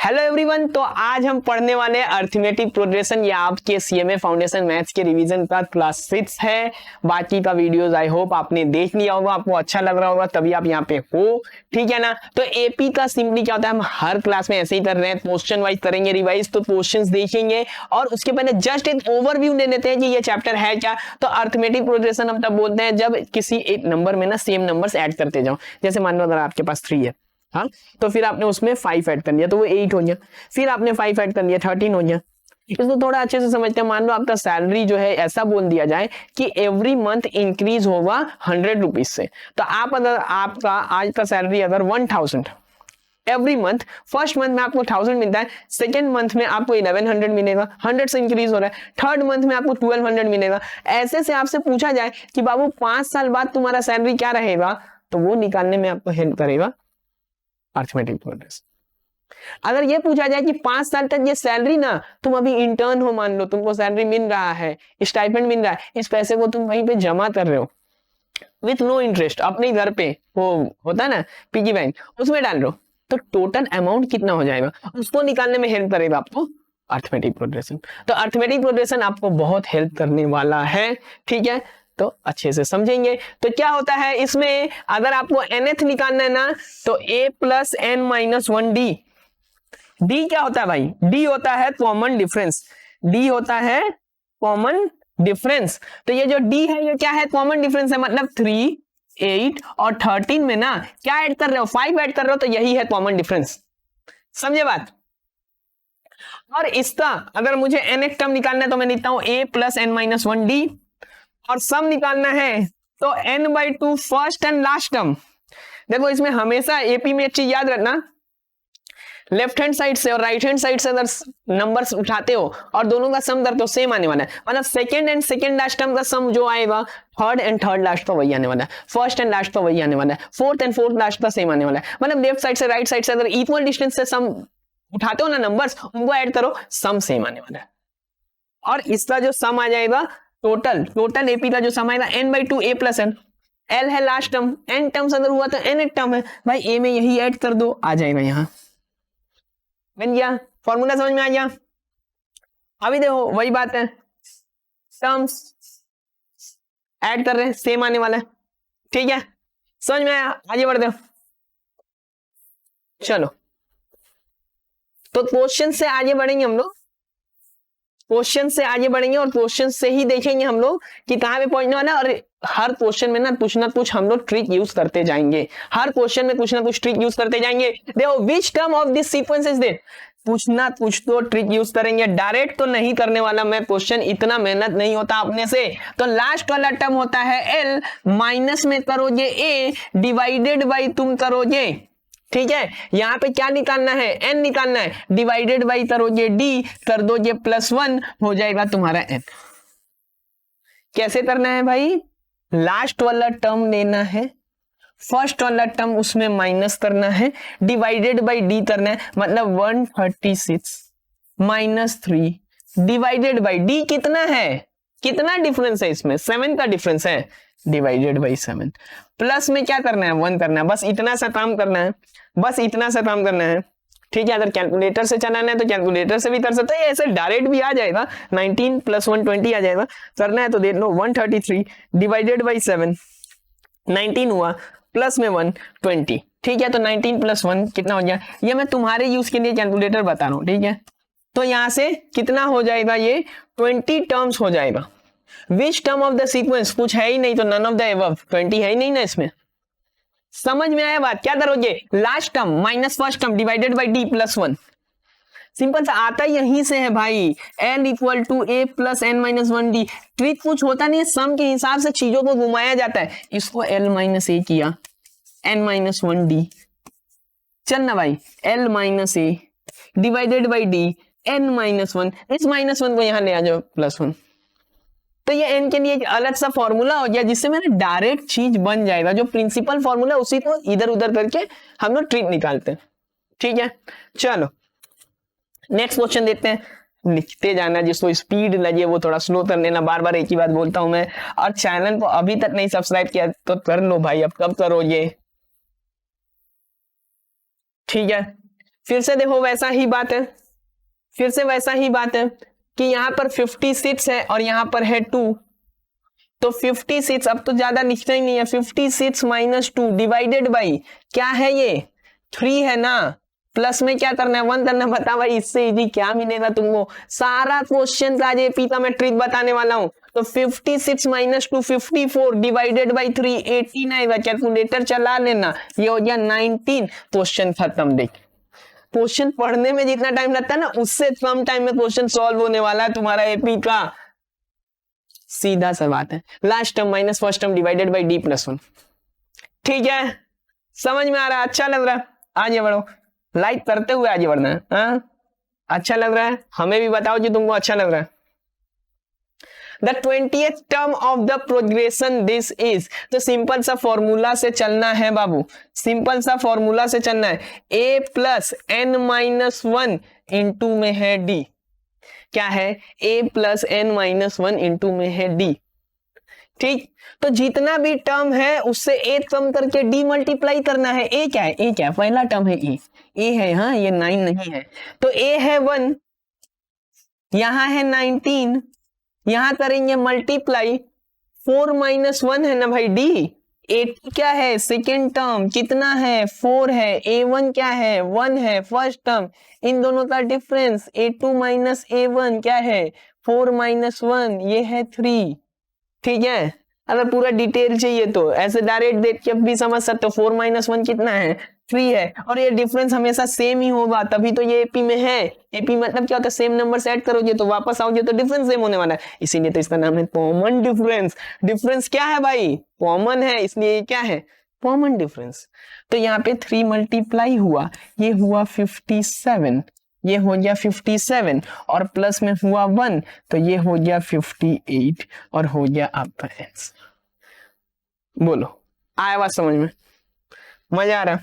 Hello everyone, तो आज हम पढ़ने वाले हैं अर्थमेटिक प्रोग्रेशन या आपके सीएमए फाउंडेशन मैथ्स के रिवीजन का क्लास 6 है। बाकी का वीडियोस आई होप आपने देख लिया होगा, आपको अच्छा लग रहा होगा, तभी आप यहाँ पे हो, ठीक है ना। तो एपी का सिंपली क्या होता है, हम हर क्लास में ऐसे ही कर रहे हैं, क्वेश्चन वाइज करेंगे रिवाइज, तो क्वेश्चंस देखेंगे और उसके पहले जस्ट एक ओवरव्यू ले लेते हैं कि ये चैप्टर है क्या। तो अर्थमेटिक प्रोग्रेशन हम तब बोलते हैं जब किसी एक नंबर में ना सेम नंबर्स ऐड करते जाओ। जैसे मान लो अगर आपके पास 3 है, हाँ, तो फिर आपने उसमें 5 ऐड कर लिया तो वो 8 हो गया, फिर आपने 5 ऐड कर लिया 13 हो गया। इसको थोड़ा अच्छे से समझते हैं। मान लो आपका सैलरी जो है ऐसा बोल दिया जाए कि एवरी मंथ इंक्रीज होगा 100 रुपीज से, तो आप अगर आपका आज का सैलरी अगर 1000 एवरी मंथ, फर्स्ट मंथ में आपको 1000 मिलता है, सेकेंड मंथ में आपको 1100 मिलेगा, 100 से इंक्रीज हो रहा है, थर्ड मंथ में आपको 1200 मिलेगा। ऐसे से आपसे पूछा जाए कि बाबू 5 साल बाद तुम्हारा सैलरी क्या रहेगा, तो वो निकालने में आपको हेल्प करेगा अर्थमेटिक प्रोग्रेशन। अगर ये पूछा जाए कि 5 साल तक ये सैलरी ना, तुम अभी इंटर्न हो, मान लो तुमको सैलरी मिल रहा है, स्टाइपेंड मिल रहा है, इस पैसे को तुम वहीं पे जमा कर रहे हो विथ नो इंटरेस्ट, अपने घर पे वो होता है ना पिगी बैंक, उसमें डाल रहे हो, तो टोटल अमाउंट कितना हो जाएगा, उसको निकालने में हेल्प करेगा आपको अर्थमेटिक प्रोग्रेशन। तो अर्थमेटिक प्रोग्रेशन आपको बहुत हेल्प करने वाला है, ठीक है, तो अच्छे से समझेंगे। तो क्या होता है इसमें, अगर आपको nth निकालना है ना, तो a plus n minus 1d। d क्या होता है भाई, d होता है कॉमन डिफरेंस, d होता है कॉमन डिफरेंस। तो ये जो d है ये क्या है, कॉमन डिफरेंस है, मतलब 3, 8 और 13 में ना क्या ऐड कर रहे हो, 5 ऐड कर रहे हो, तो यही है कॉमन डिफरेंस। समझे बात। और इसका अगर मुझे nth टर्म निकालना है तो मैं लिखता हूं a plus n minus 1d, और सम निकालना है तो n/2 first and last term. देखो इसमें हमेशा एपी में एक चीज याद रखना, लेफ्ट हैंड साइड से और राइट हैंड साइड से अगर नंबर्स उठाते हो और दोनों का सम दर तो सेम आने वाला है, मतलब second and second last term का सम जो आएगा थर्ड एंड थर्ड लास्ट का वही आने वाला है, फर्स्ट एंड लास्ट का वही आने वाला है, फोर्थ एंड फोर्थ लास्ट का सेम आने वाला है। मतलब लेफ्ट साइड से राइट साइड से अगर इक्वल डिस्टेंस से सम उठाते हो ना नंबर्स, उनको ऐड करो, सम सेम आने वाला है। और इसका जो सम आ जाएगा टोटल एपी का जो सम आएगा n/2 a plus n, l है लास्ट टर्म, n टर्म्स अगर हुआ तो n टर्म है भाई, a में यही ऐड कर दो, आ जाएगा यहां, बन गया। फॉर्मूला समझ में आ गया। अभी देखो वही बात है, टर्म्स ऐड कर रहे हैं, सेम आने वाला है, ठीक है, समझ में आया। आगे बढ़ते हो, चलो तो क्वेश्चन से आगे बढ़ेंगे हम लोग, क्वेश्चन से आगे बढ़ेंगे और क्वेश्चन से ही देखेंगे हम लोग कि कहां पे पहुंचने वाला है। और हर क्वेश्चन में ना कुछ हम लोग ट्रिक यूज करते जाएंगे, हर क्वेश्चन में कुछ ना कुछ ट्रिक यूज करते जाएंगे। देखो which term of this sequence is this, कुछ ना कुछ तो ट्रिक यूज करेंगे, डायरेक्ट तो नहीं करने वाला मैं क्वेश्चन, इतना मेहनत नहीं होता अपने से। तो लास्ट वाला टर्म होता है एल, माइनस में करोगे ए, डिवाइडेड बाई तुम करोगे, ठीक है, यहां पे क्या निकालना है, n निकालना है, डिवाइडेड बाई करोगे d, कर दोगे +1, हो जाएगा तुम्हारा n। कैसे करना है भाई, लास्ट वाला टर्म लेना है, फर्स्ट वाला टर्म उसमें माइनस करना है, डिवाइडेड बाई d करना है, मतलब 136 माइनस 3 डिवाइडेड बाई d कितना है, कितना डिफरेंस है इसमें, 7 का डिफरेंस है, डिवाइडेड बाई 7, प्लस में क्या करना है 1 करना है, बस इतना सा काम करना है, बस इतना सा काम करना है, ठीक है। अगर कैलकुलेटर से चलाना है तो कैलकुलेटर से भी कर सकते हैं, ऐसे डायरेक्ट भी आ जाएगा, 19 + 1 20 आ जाएगा। करना है तो देख लो 133 डिवाइडेड बाई 7, 19 हुआ, प्लस में 1 20, ठीक है। तो 19 + 1 कितना हो गया, ये मैं तुम्हारे यूज के लिए कैलकुलेटर बता रहा हूं, ठीक है। तो यहां से कितना हो जाएगा, ये 20 टर्म्स हो जाएगा। Which term of the sequence, कुछ है ही नहीं तो नन ऑफ द एबव, 20 है ही नहीं ना इसमें। समझ में आया बात, क्या करोगे, last term minus first term divided by d + 1, simple सा आता यहीं से है भाई, l = a plus n minus 1d। Trick कुछ होता नहीं है, सम के हिसाब से चीजों को घुमाया जाता है, इसको l - a किया, n माइनस 1d, चल ना भाई, l - a divided by d, n minus 1, इस -1 को यहां ले आ जाओ +1, तो ये n के लिए एक अलग सा फॉर्मूला हो गया, जिससे मेरा डायरेक्ट चीज बन जाएगा, जो प्रिंसिपल फॉर्मूला उसी को इधर उधर करके हम लोग ट्रिक निकालते हैं, ठीक है। चलो नेक्स्ट क्वेश्चन देखते हैं, लिखते जाना, जिसको स्पीड लगे वो थोड़ा स्लो कर लेना, बार बार एक ही बात बोलता हूं मैं। और चैनल को अभी तक नहीं सब्सक्राइब किया तो कर लो भाई, अब कब करोगे, ठीक है। फिर से देखो वैसा ही बात है, फिर से वैसा ही बात है कि यहाँ पर 56 है और यहाँ पर है 2, तो 56 अब तो ज्यादा लिखना ही नहीं है, 56 माइनस 2 डिवाइडेड बाई क्या है ये 3 है ना, प्लस में क्या करना है 1 करना है। बता भाई इससे इजी क्या मिलेगा तुमको, सारा क्वेश्चन का जेपी का मैं ट्रिक बताने वाला हूं। तो 56 माइनस 2 54 डिवाइडेड बाई 3 18 आएगा, कैलकुलेटर चला लेना, ये हो गया 19, क्वेश्चन खत्म। देख क्वेश्चन पढ़ने में जितना टाइम लगता है ना उससे कम टाइम में क्वेश्चन सॉल्व होने वाला है तुम्हारा एपी का, सीधा सा बात है। Last term minus first term divided by D plus 1, ठीक है, समझ में आ रहा है, अच्छा लग रहा है, आगे बढ़ो, लाइक करते हुए आगे बढ़ना है। हाँ अच्छा लग रहा है, हमें भी बताओ जी तुमको अच्छा लग रहा है। The 20th term of the progression this is, तो सिंपल सा फॉर्मूला से चलना है बाबू, सिंपल सा फॉर्मूला से चलना है, a plus n minus 1 into में है d, क्या है a plus n minus 1 into में है d, ठीक। तो जितना भी टर्म है उससे a कम करके d मल्टीप्लाई करना है। a क्या है, a क्या है, पहला टर्म है a है, हाँ ये 9 नहीं है, तो a है 1, यहां है 19, यहां करेंगे मल्टीप्लाई, 4 माइनस 1 है ना भाई d, a2 क्या है सेकेंड टर्म कितना है 4 है, a1 क्या है 1 है फर्स्ट टर्म, इन दोनों का डिफरेंस a2 माइनस a1 क्या है 4 माइनस 1 ये है 3, ठीक है। अगर पूरा डिटेल चाहिए तो ऐसे डायरेक्ट देख के भी समझ सकते हो, 4 माइनस 1 कितना है 3 है, और ये डिफरेंस हमेशा सेम ही होगा तभी तो ये एपी में है। एपी मतलब क्या होता है, सेम नंबर से ऐड करोगे तो वापस आओगे तो डिफरेंस सेम होने वाला है, इसीलिए तो इसका नाम है कॉमन डिफरेंस। डिफरेंस क्या है भाई, कॉमन है, इसलिए क्या है कॉमन डिफरेंस। तो यहाँ पे 3 मल्टीप्लाई हुआ, ये हुआ 57, ये हो गया 57 और प्लस में हुआ 1 तो ये हो गया 58 और हो गया आपका आंसर। बोलो आया बात समझ में, मजा आ रहा,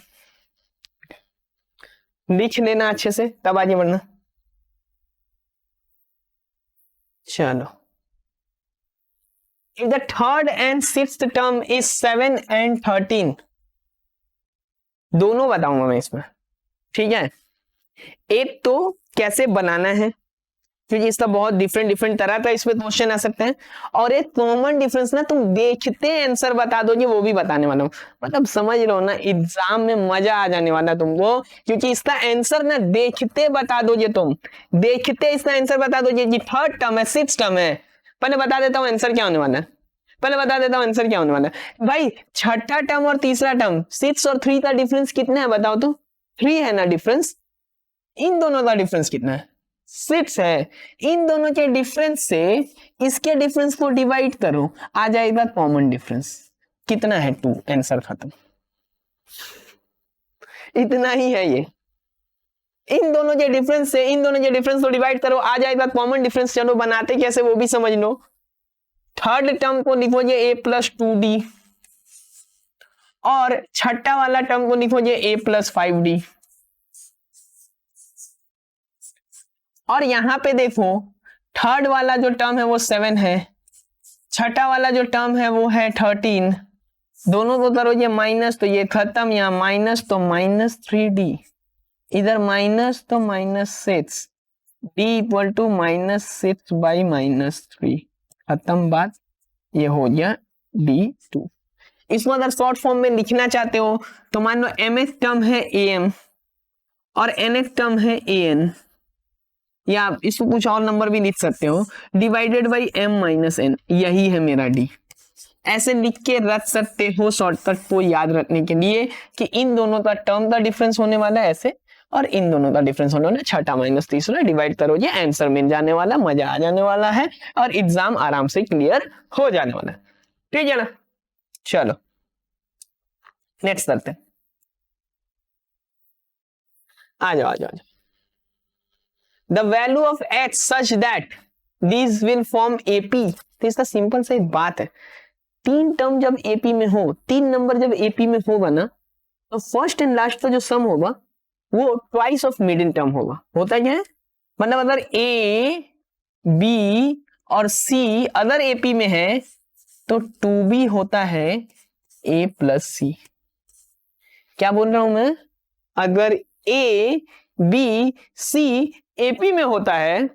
लिख लेना अच्छे से तब आगे बढ़ना। चलो, if the third and sixth term is 7 and 13, दोनों बताऊंगा मैं इसमें, ठीक है। एक तो कैसे बनाना है क्योंकि इसका बहुत डिफरेंट तरह का इसमें क्वेश्चन आ सकते हैं, और एक कॉमन डिफरेंस ना तुम देखते आंसर बता दोगे वो भी बताने वाला हूं, मतलब समझ लो ना एग्जाम में मजा आ जाने वाला तुमको, क्योंकि इसका आंसर ना देखते बता दोगे, तुम देखते इसका आंसर बता दोगे कि थर्ड टर्म है सिक्स टर्म है। पहले बता देता हूं आंसर क्या होने वाला है, पहले बता देता हूं आंसर क्या होने वाला है भाई। छठा टर्म और तीसरा टर्म 6 और 3 का डिफरेंस कितना है बताओ तो, 3 है ना डिफरेंस, इन दोनों का डिफरेंस कितना है 6 है, इन दोनों के डिफरेंस से इसके डिफरेंस को डिवाइड करो आ जाएगा कॉमन डिफरेंस, कितना है 2, आंसर खत्म, इतना ही है ये। इन दोनों के डिफरेंस से इन दोनों के डिफरेंस को डिवाइड करो आ जाएगा कॉमन डिफरेंस। चलो बनाते कैसे वो भी समझ लो। थर्ड टर्म को लिखोगे a प्लस 2d और छठा वाला टर्म को लिखोगे a प्लस 5d, और यहां पे देखो थर्ड वाला जो टर्म है वो 7 है, छठा वाला जो टर्म है वो है 13, दोनों को करोगे माइनस तो ये खत्म, यहाँ माइनस तो माइनस 3d, इधर माइनस तो minus 6, d equal to minus 6 by minus 3, खत्म बात, ये हो गया d2। इसको अगर शॉर्ट फॉर्म में लिखना चाहते हो तो मान लो mth टर्म है am और nth टर्म है an, या आप इसको कुछ और नंबर भी लिख सकते हो, divided by m minus n, यही है मेरा d। ऐसे लिख के रख सकते हो शॉर्टकट को याद रखने के लिए कि इन दोनों का टर्म का डिफरेंस होने वाला है ऐसे, और इन दोनों का डिफरेंस होने वाला छठा माइनस तीसरा, डिवाइड करोगे आंसर मिल जाने वाला, मजा आ जाने वाला है और एग्जाम आराम से क्लियर हो जाने वाला है, ठीक है ना। चलो नेक्स्ट करते हैं, आ जाओ आ जाओ। The value of x such that these will form AP, तो इसका सिंपल सा बात है, 3 टर्म जब AP में हो, 3 नंबर जब AP में होगा ना तो फर्स्ट एंड लास्ट का जो सम होगा वो ट्वाइस ऑफ मिडिल टर्म होगा। होता क्या है, मतलब अगर A, B और C अगर AP में है तो 2B होता है A प्लस C। क्या बोल रहा हूं मैं, अगर A बी सी एपी में होता है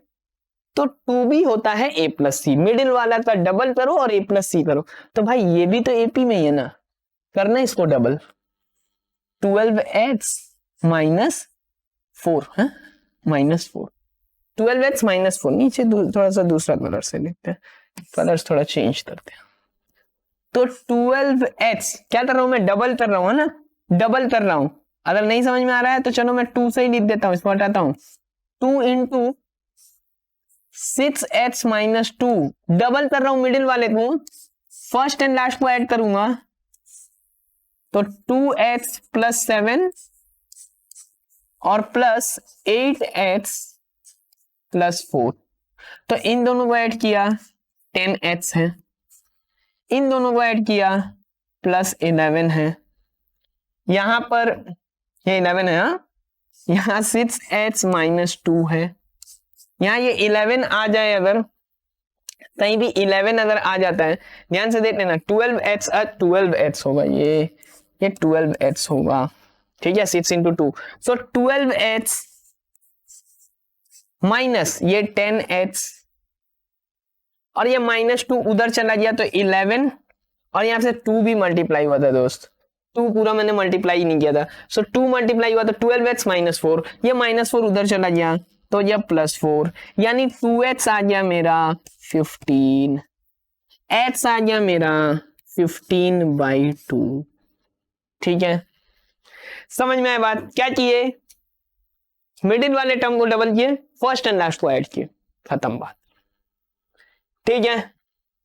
तो 2b होता है a प्लस सी। मिडिल वाला का डबल करो और a प्लस सी करो, तो भाई ये भी तो एपी में ही है ना, करना इसको डबल। 12x माइनस 4 है, माइनस 4, 12x माइनस 4। नीचे थोड़ा सा दूसरा कलर से लिखते हैं, कलर्स थोड़ा चेंज करते हैं। तो 12x क्या कर रहा हूं मैं, डबल कर रहा हूं ना, डबल कर रहा हूं। अगर नहीं समझ में आ रहा है तो चलो मैं 2 से ही लिख देता हूं, इसको हटाता हूं। 2 इंटू 6x माइनस 2, डबल कर रहा हूं मिडिल वाले को, फर्स्ट एंड लास्ट को ऐड करूंगा तो 2x प्लस 7 और प्लस 8x प्लस 4। तो इन दोनों को ऐड किया 10x है, इन दोनों को ऐड किया प्लस 11 है, यहां पर ये 11 है, हाँ, यहां 6x माइनस 2 है, यहां ये 11 आ जाए, अगर कहीं भी 11 अगर आ जाता है, ध्यान से देख लेना, 12x होगा, ये 12x होगा, ठीक है, 6 इंटू 2, सो 12x माइनस ये 10x और ये माइनस 2 उधर चला गया तो 11, और यहां से 2 भी मल्टीप्लाई हुआ था दोस्त, 2 पूरा मैंने मल्टीप्लाई नहीं किया था, सो 2 मल्टीप्लाई हुआ तो 12x माइनस 4, ये माइनस 4 उधर चला गया तो यह प्लस 4, यानी 2x आ गया मेरा 15, x आ गया मेरा 15/2। ठीक है, समझ में आया बात? क्या किए, मिडिल वाले टर्म को डबल किए, फर्स्ट एंड लास्ट को ऐड किए, खत्म बात। ठीक है,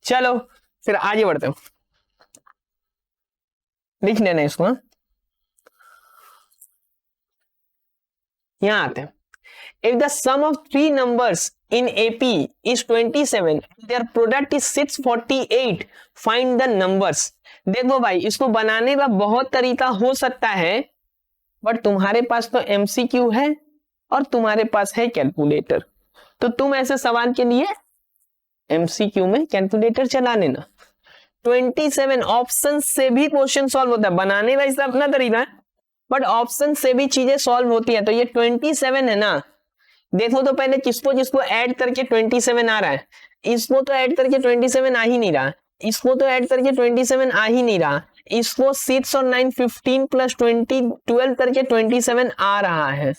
चलो फिर आगे बढ़ते हो, लिख लेना इसको, यहां आते हैं। If the sum of 3 numbers in AP is 27, their product is 648, find the numbers। देखो भाई, इसको बनाने का बहुत तरीका हो सकता है, बट तुम्हारे पास तो MCQ है और तुम्हारे पास है कैलकुलेटर, तो तुम ऐसे सवाल के लिए MCQ में कैलकुलेटर चला लेना। 27 ऑप्शन से भी क्वेश्चन सॉल्व होता है, बनाने का इसका अपना तरीका है, बट ऑप्शन से भी चीजें सॉल्व होती है। तो ये 27 है ना, देखो तो पहले किसको किसको ऐड करके 27 आ रहा है, इसको तो ऐड करके 27 आ ही नहीं रहा, इसको तो ऐड करके 27 आ ही नहीं रहा, इसको 6 और 9 15 प्लस 20 12 करके 27 आ रहा है,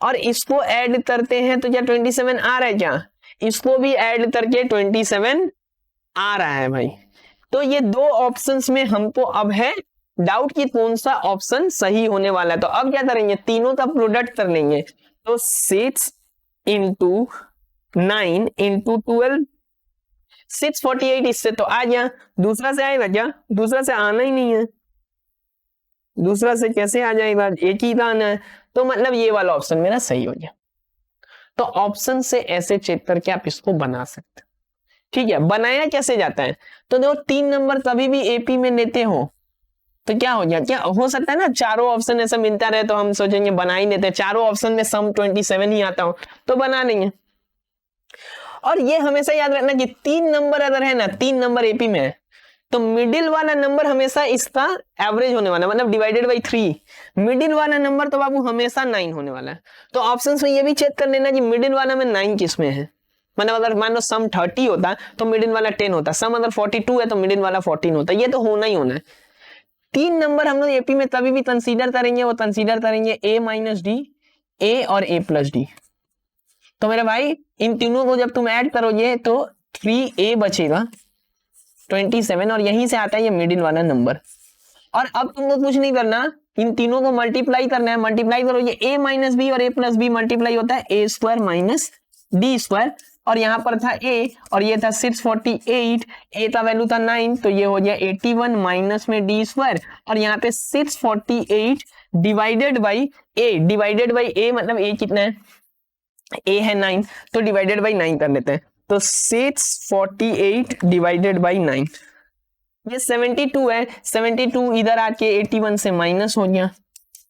और इसको ऐड करते हैं तो क्या 27 आ रहा है क्या, इसको भी ऐड करके 27 आ रहा है भाई। तो ये दो ऑप्शंस में हमको अब है डाउट कि कौन सा ऑप्शन सही होने वाला है। तो अब क्या करेंगे, तीनों का प्रोडक्ट कर लेंगे, तो 6 इंटू 9 इंटू 12, 648 इससे तो आ गया, दूसरा से आएगा क्या, दूसरा से आना ही नहीं है, दूसरा से कैसे आ जाएगा, एक ही आना है, तो मतलब ये वाला ऑप्शन मेरा सही हो गया। तो ऑप्शन से ऐसे चेक करके आप इसको बना सकते हैं। ठीक है, बनाया कैसे जाता है, तो देखो 3 नंबर कभी भी एपी में लेते हो तो क्या हो गया, क्या हो सकता है ना चारों ऑप्शन ऐसा मिलता रहे तो हम सोचेंगे बना ही लेते हैं, चारों ऑप्शन में सम 27 ही आता हो तो बना लेंगे। और ये हमेशा याद रखना कि 3 नंबर अगर है ना, 3 नंबर एपी में है तो मिडिल वाला नंबर हमेशा इसका एवरेज होने वाला है, मतलब डिवाइडेड बाई 3, मिडिल वाला नंबर तो बाबू हमेशा 9 होने वाला है। तो ऑप्शन में ये भी चेक कर लेना कि मिडिल वाला में 9 किस में है, मतलब अगर मान लो सम 30 होता तो मिडिल वाला 10 होता, सम अगर 42 है तो मिडिल वाला 14 होता, ये तो होना ही होना है। 3 नंबर हम लोग एपी में तभी भी कंसीडर करेंगे, वो कंसीडर करेंगे a माइनस डी, a और a प्लस डी। तो मेरे भाई इन तीनों को जब तुम ऐड करोगे तो 3a बचेगा 27, और यहीं से आता है ये मिडिल वाला नंबर। और अब तुमको कुछ नहीं करना, इन तीनों को मल्टीप्लाई करना है, मल्टीप्लाई करो, ये a माइनस बी और a प्लस बी मल्टीप्लाई होता है a square minus D square, और यहां पर था a और ये था 648, a का वैल्यू था 9 तो ये हो गया 81 माइनस में डी स्क्वायर, और यहाँ पे 648 divided by a, divided by a मतलब a कितना है, a है 9 तो डिवाइडेड बाई 9 कर लेते हैं, तो 648 डिवाइडेड बाई 9, ये 72 है, 72 इधर आके 81 से माइनस हो गया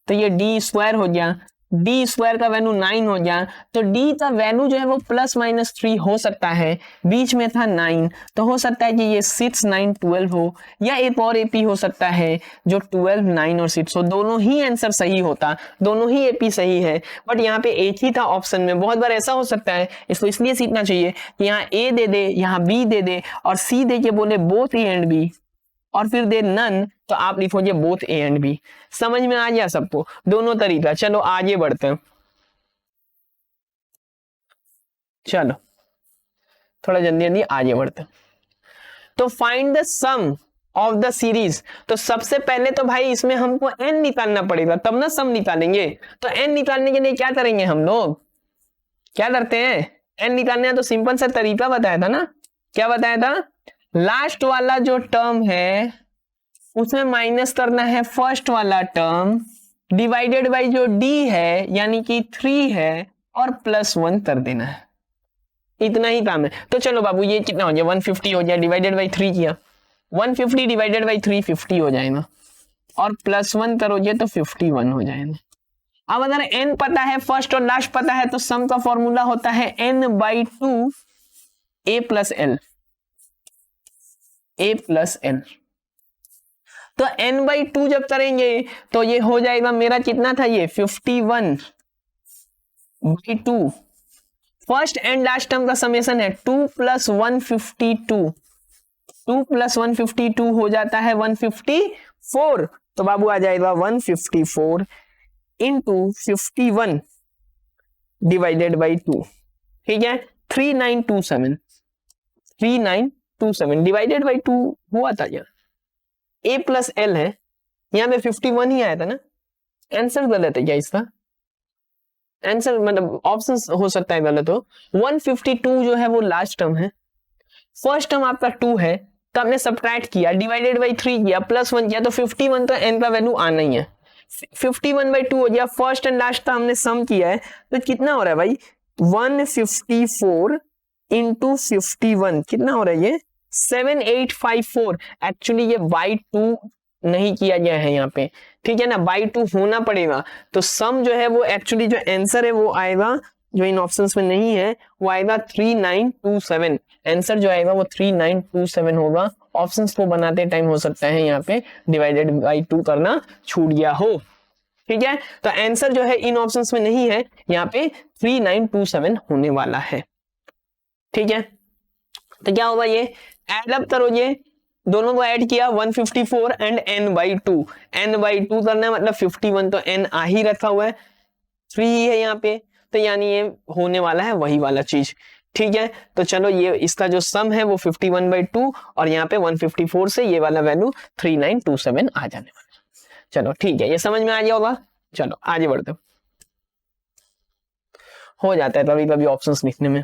तो ये डी स्क्वायर हो गया, डी स्क्वायर का वैल्यू 9 हो गया, तो डी का वैल्यू जो है वो +-3 हो सकता है। बीच में था 9, तो हो सकता है कि ये 6, 9, 12 हो, या एक और एपी हो सकता है जो 12, 9 और 6 हो। दोनों ही आंसर सही होता, दोनों ही एपी सही है, बट यहाँ पे एक ही था ऑप्शन में। बहुत बार ऐसा हो सकता है, इसको इसलिए सीखना चाहिए कि यहाँ ए दे दे, यहाँ बी दे दे और सी दे के बोले बोथ ए एंड बी, और फिर दे नन, तो आप लिखोगे बोथ ए एंड बी। समझ में आ गया सबको दोनों तरीका। चलो आगे बढ़ते हैं, चलो थोड़ा जल्दी जल्दी आगे बढ़ते हैं। तो find the sum of the series. तो सबसे पहले तो भाई इसमें हमको n निकालना पड़ेगा, तब ना सम निकालेंगे। तो n निकालने के लिए क्या करेंगे हम लोग, क्या करते हैं, n निकालने का तो सिंपल सा तरीका बताया था ना। क्या बताया था, लास्ट वाला जो टर्म है उसमें माइनस करना है फर्स्ट वाला टर्म, डिवाइडेड बाई जो d है यानी कि 3 है, और +1 कर देना है। इतना ही काम है। तो चलो बाबू ये कितना हो गया, 150 हो गया, डिवाइडेड बाई 3 किया, 150 डिवाइडेड बाई 3 50 हो जाएगा, और +1 करोगे तो 51 हो जाएगा। अब अगर n पता है, फर्स्ट और लास्ट पता है, तो सम का फॉर्मूला होता है n/2 a + l, a + l। तो n/2 जब करेंगे तो ये हो जाएगा मेरा, कितना था ये 51/2। फर्स्ट एंड लास्ट टर्म का समेशन है 2 + 152, 2 + 152 हो जाता है 154। तो बाबू आ जाएगा 154 इंटू 51 डिवाइडेड बाई 2, ठीक है, 3927, 3927 डिवाइडेड बाई 2 हुआ था क्या, a + l है, यहां पे 51 ही आया था ना। आंसर गलत है क्या इसका, आंसर मतलब ऑप्शन हो सकता है गलत हो। 152 जो है वो लास्ट टर्म है, फर्स्ट टर्म आपका 2 है, तो आपने सब्ट्रैक्ट किया, डिवाइडेड बाई 3 किया, +1 किया, तो 51 तो n का वैल्यू आना ही है। 51/2 हो गया, फर्स्ट एंड लास्ट का हमने सम किया है, तो कितना हो रहा है भाई 154 इंटू 51, कितना हो रहा है ये 7854। एक्चुअली ये बाई 2 नहीं किया गया है यहाँ पे, ठीक है ना, बाई 2 होना पड़ेगा। तो सम जो है वो एक्चुअली जो आंसर है वो आएगा, जो इन ऑप्शंस में नहीं है वो आएगा 3927। आंसर जो आएगा वो 3927 होगा। ऑप्शंस को बनाते टाइम हो सकता है यहाँ पे डिवाइडेड बाई 2 करना छूट गया हो, ठीक है। तो आंसर जो है इन ऑप्शंस में नहीं है, यहाँ पे 3927 होने वाला है, ठीक है। तो क्या होगा, ये एड अप करोगे, दोनों को ऐड किया 154 एंड n/2, n/2 करना है मतलब 51, तो n आ ही रखा हुआ है, 3 ही है यहाँ पे, तो यानी ये होने वाला है वही वाला चीज, ठीक है। तो चलो ये इसका जो सम है वो 51/2 और यहाँ पे 154 से ये वाला वैल्यू 3927 आ जाने वाला। चलो ठीक है, ये समझ में आ गया होगा। चलो आगे बढ़ते हो जाता है कभी कभी ऑप्शंस लिखने में।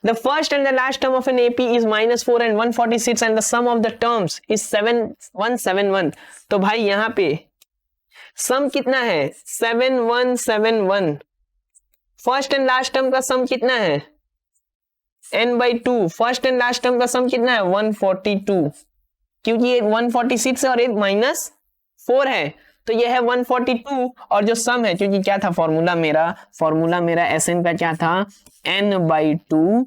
The first and the last term of an AP is -4 and 146 and the sum of the terms is 7171। तो भाई यहाँ पे सम कितना है 7171। फर्स्ट एंड लास्ट टर्म का सम कितना है n/2। First and last term का सम कितना है 142, क्योंकि ये 146 है और एक -4 है, तो ये है 142। और जो सम है, क्योंकि क्या था फॉर्मूला मेरा Sn का क्या था n/2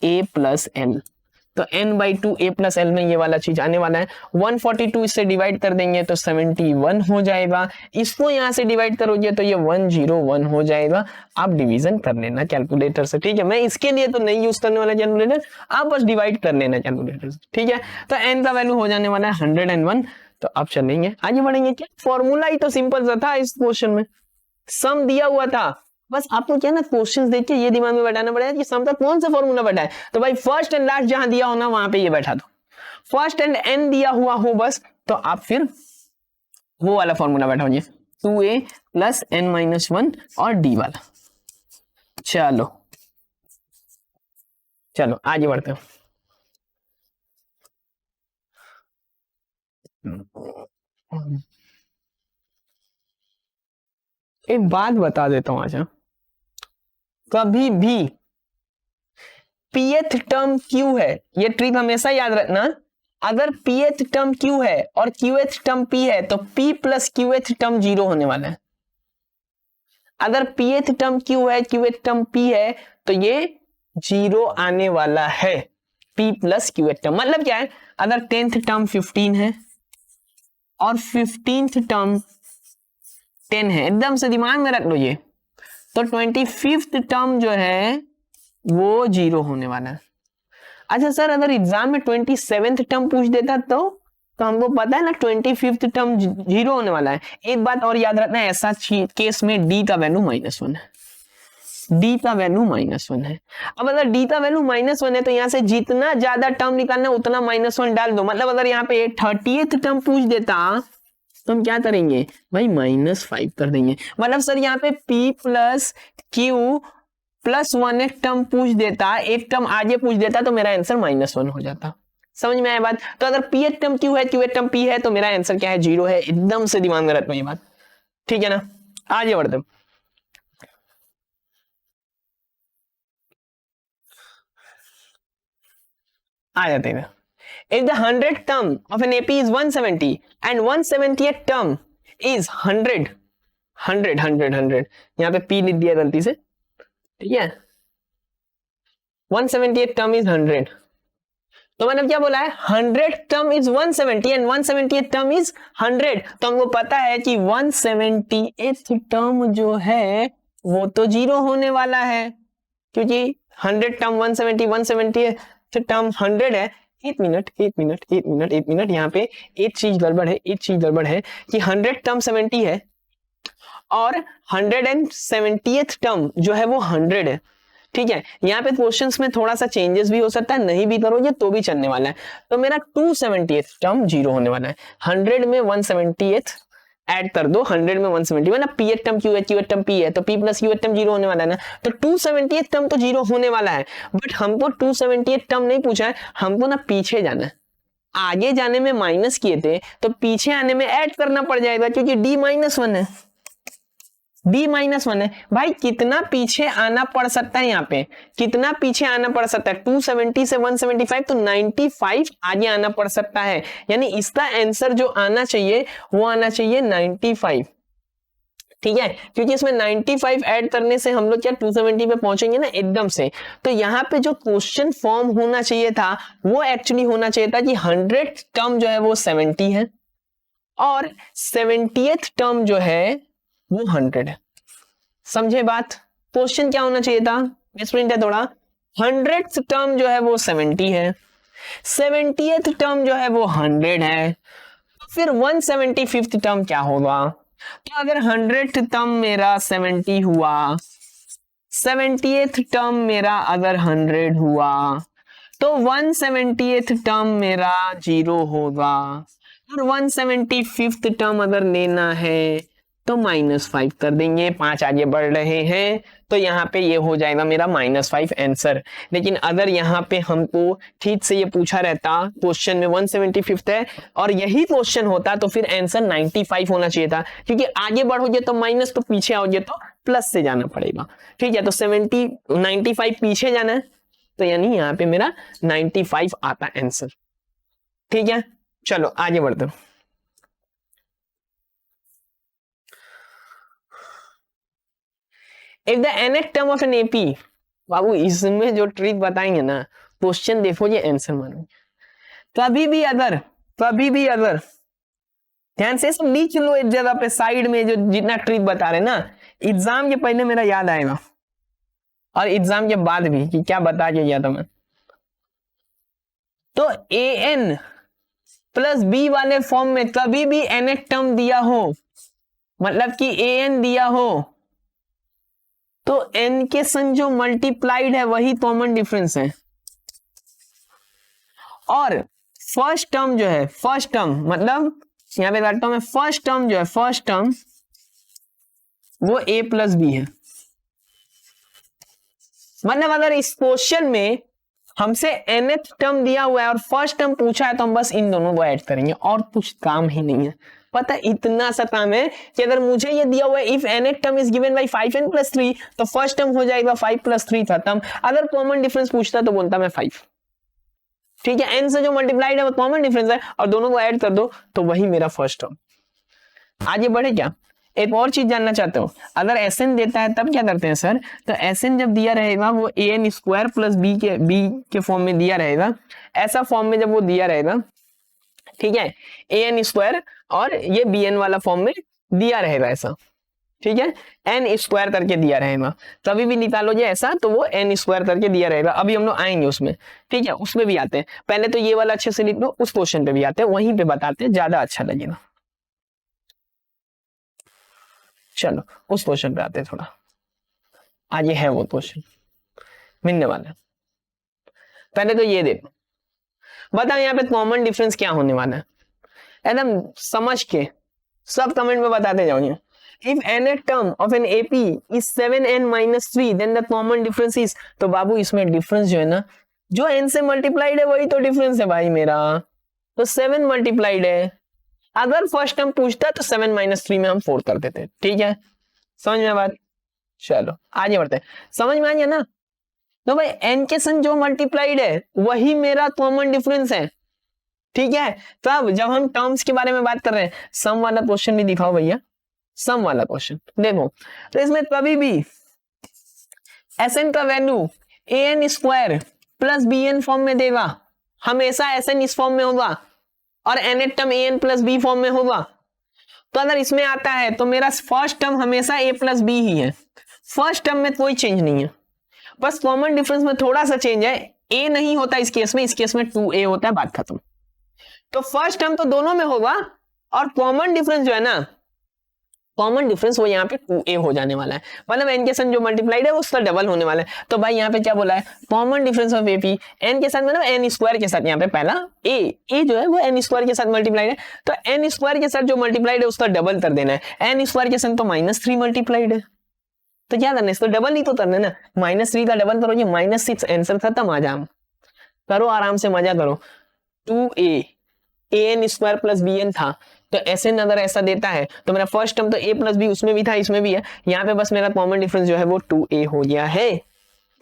a + l, तो n/2 a + l में ये वाला चीज आने वाला है। 142 इससे डिवाइड कर देंगे तो 71 हो जाएगा, इसको यहां से डिवाइड करोगे तो ये 101 हो जाएगा। आप डिवीजन कर लेना कैलकुलेटर से, ठीक है। मैं इसके लिए तो नहीं यूज करने वाला कैलकुलेटर, आप बस डिवाइड कर लेना कैलकुलेटर से, ठीक है। तो n का वैल्यू हो जाने वाला है 101। तो अब चलेंगे आगे बढ़ेंगे। क्या फॉर्मूला ही तो सिंपल सा था, इस क्वेश्चन में सम दिया हुआ था, बस आपको क्या ना क्वेश्चंस देख के ये दिमाग में बैठाना पड़ेगा कि सम का कौन सा फॉर्मूला बैठा है। तो भाई फर्स्ट एंड लास्ट जहां दिया हो ना वहां पे ये बैठा दो, फर्स्ट एंड n दिया हुआ हो बस, तो आप फिर वो वाला फॉर्मूला बैठाओगे 2a + n-1 और d वाला। चलो आगे बढ़ते हैं। एक बात बता देता हूं आज, कभी भी pth टर्म q है, ये ट्रिक हमेशा याद रखना। अगर pth टर्म q है और qth टर्म p है तो p प्लस qth टर्म 0 होने वाला है। अगर pth टर्म q है qth टर्म p है तो ये 0 आने वाला है, p प्लस qth टर्म। मतलब क्या है, अगर 10th टर्म 15 है और 15th टर्म 10 है, एकदम से दिमाग में रख लो ये, तो 25th टर्म जो है वो 0 होने वाला है। अच्छा सर, अगर एग्जाम में 27th टर्म पूछ देता तो हमको पता है ना 25th टर्म 0 होने वाला है। एक बात और याद रखना है, ऐसा केस में d का वैल्यू -1 है, d का वैल्यू -1 है। अब अगर d का वैल्यू -1 है तो यहाँ से जितना ज्यादा टर्म निकालना है उतना -1 डाल दो। मतलब अगर यहाँ पे 30th टर्म पूछ देता तो हम क्या करेंगे भाई, -5 कर देंगे। मतलब सर यहाँ पे p प्लस q प्लस 1 एक टर्म पूछ देता, एक टर्म आगे पूछ देता तो मेरा आंसर -1 हो जाता। समझ में आया बात? तो अगर p टर्म q है, q टर्म p है तो मेरा आंसर क्या है, 0 है। एकदम से दिमाग में रखना ये बात, ठीक है ना। आगे बढ़ते आ जाते हैं। If the 100th term of an AP is 170 and 170th term is 100, यहाँ पे p लिख दिया गलती से, ठीक है। 170th term is 100, तो मैंने क्या बोला है, 100th term is 170 and 170th term is 100। तो हमको पता है कि 170th term जो है वो तो 0 होने वाला है, क्योंकि 100 टर्म 170, 170th टर्म 100 है। एक मिनट, यहाँ पे एक चीज गड़बड़ है कि 100 टर्म 70 है और 170th टर्म जो है वो 100 है, ठीक है। यहाँ पे क्वेश्चंस में थोड़ा सा चेंजेस भी हो सकता है, नहीं भी करोगे तो भी चलने वाला है। तो मेरा 270th टर्म 0 होने वाला है। 100 में 170th ऐड कर दो, 100 में 170, मतलब p टर्म q है, q टर्म p है, तो p प्लस q टर्म 0 होने वाला है ना। तो 270th टर्म तो 0 होने वाला है, बट हमको 270th टर्म नहीं पूछा है, हमको ना पीछे जाना है। आगे जाने में माइनस किए थे तो पीछे आने में ऐड करना पड़ जाएगा, क्योंकि d -1 है, d -1 है। भाई कितना पीछे आना पड़ सकता है, यहाँ पे कितना पीछे आना पड़ सकता है, 270 से 175 तो 95 आगे आना पड़ सकता है। यानी इसका आंसर जो आना चाहिए वो आना चाहिए 95, ठीक है। क्योंकि इसमें 95 ऐड करने से हम लोग क्या 270 पे पहुंचेंगे ना एकदम से। तो यहाँ पे जो क्वेश्चन फॉर्म होना चाहिए था वो एक्चुअली होना चाहिए था कि 100th टर्म जो है वो 70 है और 70th टर्म जो है वो 100 है। समझे बात? क्वेश्चन क्या होना चाहिए था, मिसप्रिंट है थोड़ा। 100th टर्म जो है वो 70 है, 70th टर्म जो है वो 100 है, फिर 175th टर्म क्या होगा। तो अगर 100th टर्म मेरा 70 हुआ, 70th टर्म मेरा अगर 100 हुआ तो 170th टर्म मेरा 0 होगा, और 175th टर्म अगर लेना है तो -5 कर देंगे। 5 आगे बढ़ रहे हैं तो यहाँ पे ये हो जाएगा मेरा -5 आंसर। लेकिन अगर यहाँ पे हमको ठीक से ये पूछा रहता, क्वेश्चन में 175 है और यही क्वेश्चन होता तो फिर आंसर 95 होना चाहिए था, क्योंकि आगे बढ़ोगे तो माइनस, तो पीछे आओगे तो प्लस से जाना पड़ेगा, ठीक है। तो 95 पीछे जाना है, तो यानी यहाँ पे मेरा 95 आता आंसर, ठीक है। चलो आगे बढ़ते हैं। If the nth term of an AP, बाबू इसमें जो ट्रिक बताएंगे ना, क्वेश्चन देखो ये आंसर मानो। कभी भी अगर ध्यान से सब लिख लो एक जगह पे साइड में, जो जितना ट्रिक बता रहे ना, एग्जाम के पहले मेरा याद आएगा और एग्जाम के बाद भी कि क्या बता के गया था मैं। तो an प्लस b वाले फॉर्म में कभी भी nth टर्म दिया हो, मतलब कि an दिया हो, तो n के संग जो मल्टीप्लाइड है वही कॉमन डिफरेंस है। और फर्स्ट टर्म जो है, फर्स्ट टर्म मतलब यहां पे करता हूं मैं, फर्स्ट टर्म जो है, फर्स्ट टर्म वो a प्लस बी है। मतलब अगर इस क्वेश्चन में हमसे nth टर्म दिया हुआ है और फर्स्ट टर्म पूछा है तो हम बस इन दोनों को ऐड करेंगे, और कुछ काम ही नहीं है। पता इतना सा काम है कि अगर मुझे ये दिया हुआ है if nth term is given by 5n plus 3, तो फर्स्ट टर्म हो जाएगा 5 प्लस 3 खत्म। अगर कॉमन डिफरेंस पूछता तो बोलता मैं 5, ठीक है, n से जो मल्टीप्लाइड है वो कॉमन डिफरेंस है और दोनों को ऐड कर दो तो वही मेरा फर्स्ट टर्म। आगे बढ़े क्या, एक और चीज जानना चाहते हो, अगर Sn देता है तब क्या करते हैं सर, तो Sn जब दिया रहेगा वो an स्क्वायर प्लस b के फॉर्म में दिया रहेगा, ऐसा फॉर्म में जब वो दिया रहेगा, ठीक है, an स्क्वायर और ये bn वाला फॉर्म में दिया रहेगा ऐसा, ठीक है, n स्क्वायर करके दिया रहेगा, कभी भी निकालो ये ऐसा तो वो n स्क्वायर करके दिया रहेगा। अभी हम लोग आएंगे उसमें, ठीक है, उसमें भी आते हैं, पहले तो ये वाला अच्छे से लिख लो, उस क्वेश्चन पे भी आते हैं, वहीं पे बताते हैं, ज्यादा अच्छा लगेगा। चलो उस क्वेश्चन पे आते हैं, थोड़ा आगे है वो क्वेश्चन मिलने वाला है। पहले तो ये देखो, बताओ यहाँ पे कॉमन डिफरेंस क्या होने वाला है, एकदम समझ के सब कमेंट में बताते जाओ। If n term of an AP is 7n minus 3 then the common difference is, तो बाबू इसमें डिफरेंस जो है ना, जो n से मल्टीप्लाइड है वही तो डिफरेंस है भाई मेरा, तो 7 मल्टीप्लाइड है। अगर फर्स्ट टर्म पूछता तो 7 माइनस 3 में हम 4 कर देते, ठीक है, समझ में बात। चलो आगे बढ़ते हैं, समझ में आ गया ना, तो भाई n के संग जो मल्टीप्लाइड है वही मेरा कॉमन डिफरेंस है, ठीक है। तो अब जब हम टर्म्स के बारे में बात कर रहे हैं, सम वाला क्वेश्चन भी दिखाओ भैया, सम वाला क्वेश्चन देखो, तो इसमें कभी भी Sn का value an square plus bn form में देगा, हमेशा Sn इस फॉर्म में होगा और nth term an plus b form में होगा। तो अगर इसमें आता है तो मेरा फर्स्ट टर्म हमेशा a प्लस b ही है, फर्स्ट टर्म में कोई चेंज नहीं है, बस कॉमन डिफरेंस में थोड़ा सा चेंज है, a नहीं होता इस केस में 2a होता है, बात खत्म। तो फर्स्ट टर्म तो दोनों में होगा और कॉमन डिफरेंस जो है ना, कॉमन डिफरेंस वो यहाँ पे 2a हो जाने वाला है, मतलब n के साथ जो मल्टीप्लाइड है वो उसका डबल होने वाला है। तो भाई यहाँ पे क्या बोला है, common difference of AP n के साथ मतलब n स्क्वायर के साथ, यहाँ पे पहला a जो है वो n स्क्वायर के साथ मल्टीप्लाइड है, तो n स्क्वायर के साथ जो मल्टीप्लाइड है उसका डबल कर देना है। n स्क्वायर के साथ तो -3 मल्टीप्लाइड है, तो क्या करना है, इसको डबल ही तो करना है ना, -3 का डबल करो, ये -6, आंसर खत्म, आ जाओ करो आराम से, मजा करो। 2a an square plus bn था, तो Sn अगर ऐसा देता है तो मेरा फर्स्ट टर्म तो a प्लस b उसमें भी था इसमें भी है, यहाँ पे बस मेरा कॉमन डिफरेंस जो है वो 2a हो गया है,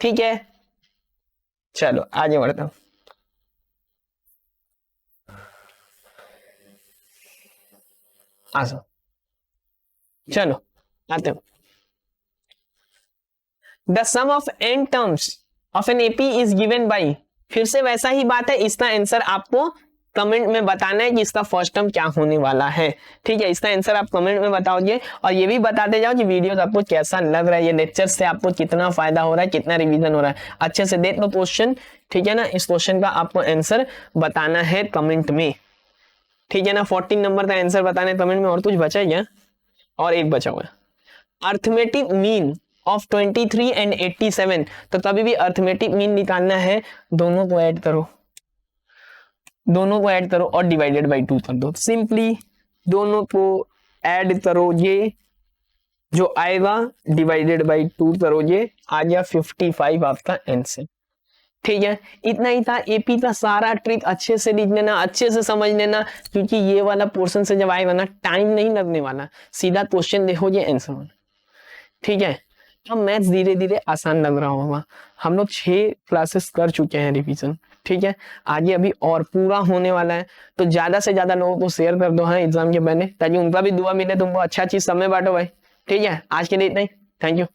ठीक है। चलो आगे बढ़ता हूं, चलो आते हो। The sum of n terms of an AP is given by, फिर से वैसा ही बात है, इसका आंसर आपको कमेंट में बताना है कि इसका फर्स्ट टर्म क्या होने वाला है, ठीक है, इसका आंसर आप कमेंट में बताओगे और ये भी बताते जाओ कि वीडियो आपको कैसा लग रहा है, ये लेक्चर से आपको कितना फायदा हो रहा है, कितना रिवीजन हो रहा है, अच्छे से देख लो क्वेश्चन, ठीक है ना। इस क्वेश्चन का आपको आंसर बताना है कमेंट में, ठीक है ना। 14 नंबर का आंसर बताना है कमेंट में। और कुछ बचा है क्या, और एक बचा हुआ है, अर्थमेटिक मीन ऑफ 23 एंड 87, तो कभी भी अर्थमेटिक मीन निकालना है, दोनों को ऐड करो, दोनों को ऐड करो और डिवाइडेड बाई 2 कर दो, सिंपली दोनों को ऐड करो, ये जो आएगा डिवाइडेड बाई 2 करो, ये आ गया 55 आपका आंसर, ठीक है। इतना ही था AP का सारा ट्रिक, अच्छे से लिख लेना, अच्छे से समझ लेना, क्योंकि ये वाला पोर्शन से जब आएगा ना टाइम नहीं लगने वाला, सीधा क्वेश्चन देखो ये आंसर होना, ठीक है। अब मैथ्स धीरे धीरे आसान लग रहा होगा, हम लोग 6 क्लासेस कर चुके हैं रिवीजन, ठीक है, आगे अभी और पूरा होने वाला है, तो ज्यादा से ज्यादा लोगों को शेयर कर दो हाँ एग्जाम के पहले, ताकि उनका भी दुआ मिले, तुमको अच्छा चीज समय बांटो भाई, ठीक है। आज के लिए इतना ही, थैंक यू।